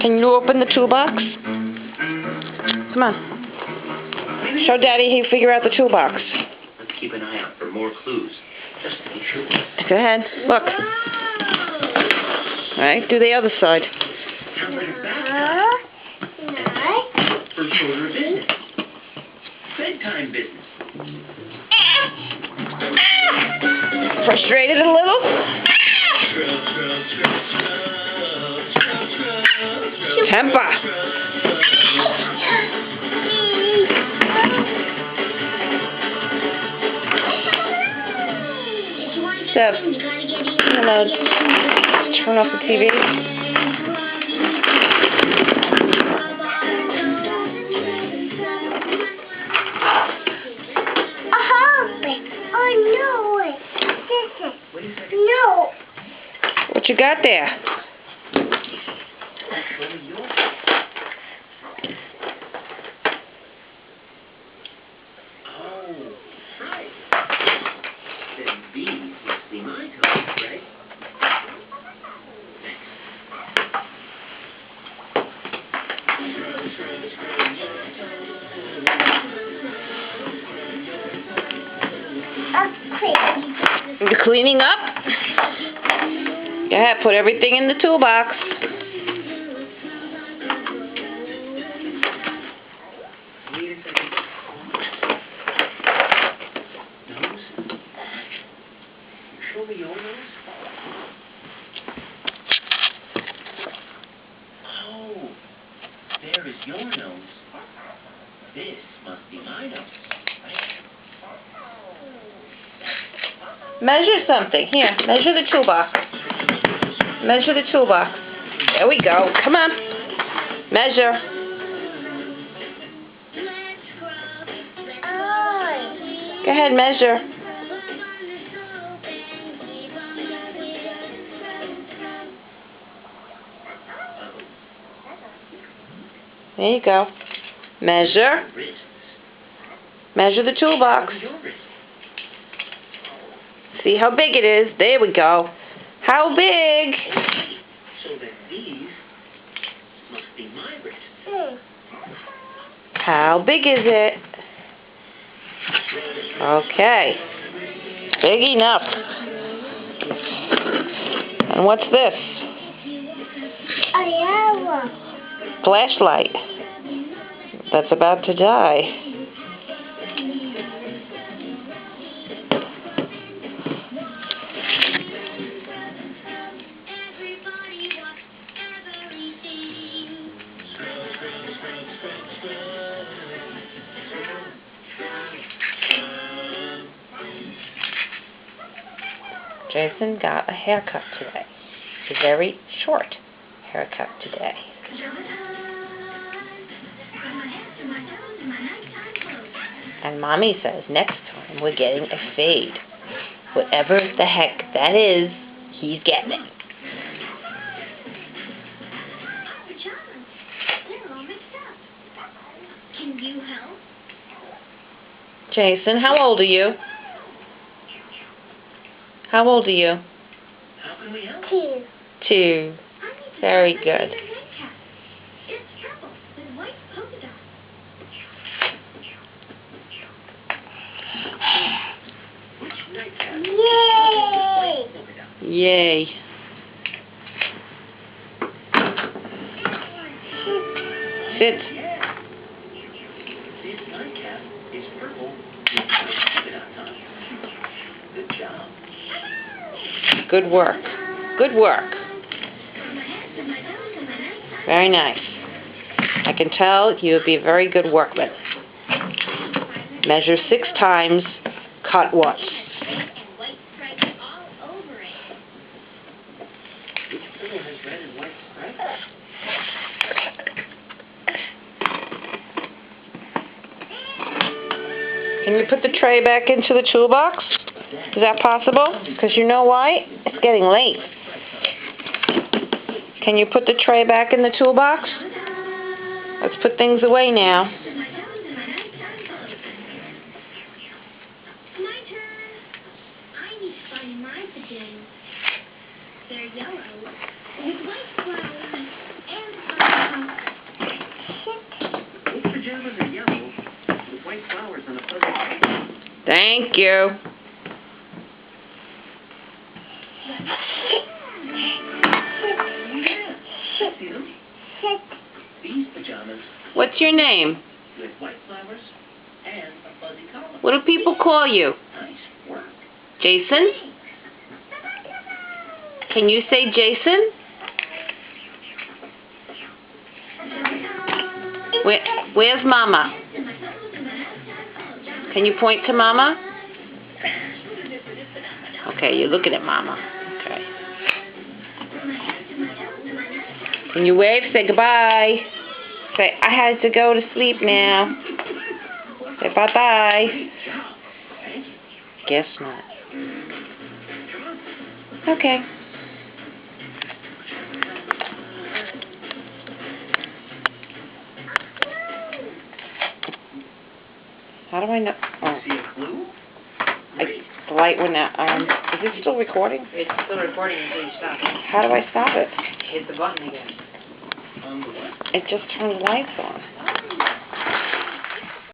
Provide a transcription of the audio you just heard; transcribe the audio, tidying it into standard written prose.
Can you open the toolbox? Come on. Show Daddy how you figure out the toolbox. Let's keep an eye out for more clues. Just to be sure. Go ahead. Look. Alright, do the other side. Sounds like it's bath time. First order of business. Bedtime business. Frustrated a little? Temper. Steph, I'm gonna turn off the TV. No. What you got there? Oh, right. Then these must be my toys, right? You cleaning up? Go ahead, put everything in the toolbox. Wait a second. Nose? Show me your nose. Oh, there is your nose. This must be my nose. Measure something. Here, measure the toolbox. Measure the toolbox. There we go. Come on. Measure. Go ahead, measure. There you go. Measure. Measure the toolbox. See how big it is. There we go. How big? So then these must be my wrists. How big is it? Okay. Big enough. And what's this? Flashlight. That's about to die. Jason got a haircut today. A very short haircut today. And Mommy says next time we're getting a fade. Whatever the heck that is, he's getting it. Can you help? Jason, how old are you? How old are you? How can we help? 2. 2. Very good. It's purple with white polka dots. Which nightcap? Yay! Yay. Sit. This nightcap is purple with polka dots on it. Good job. Good work. Good work. Very nice. I can tell you'll be a very good workman. Measure 6 times, cut once. Which pillow has red and white stripes? Can you put the tray back into the toolbox? Is that possible? Because you know why? It's getting late. Can you put the tray back in the toolbox? Let's put things away now. My turn. I need to find my pajamas. They're yellow with white flowers and Those pajamas are yellow with white flowers on a fuzzy. Thank you. See them? These pajamas What's your name? with white flowers and a fuzzy collar. What do people call you? Nice work. Jason? Can you say Jason? Where's Mama? Can you point to Mama? Okay, you're looking at Mama. Okay. Can you wave? Say goodbye. Say, I had to go to sleep now. Say bye-bye. Guess not. Okay. How do I know? Oh. See a clue? The light went out. Is it still recording? It's still recording until you stop. How do I stop it? Hit the button again. On the what? It just turned the lights on.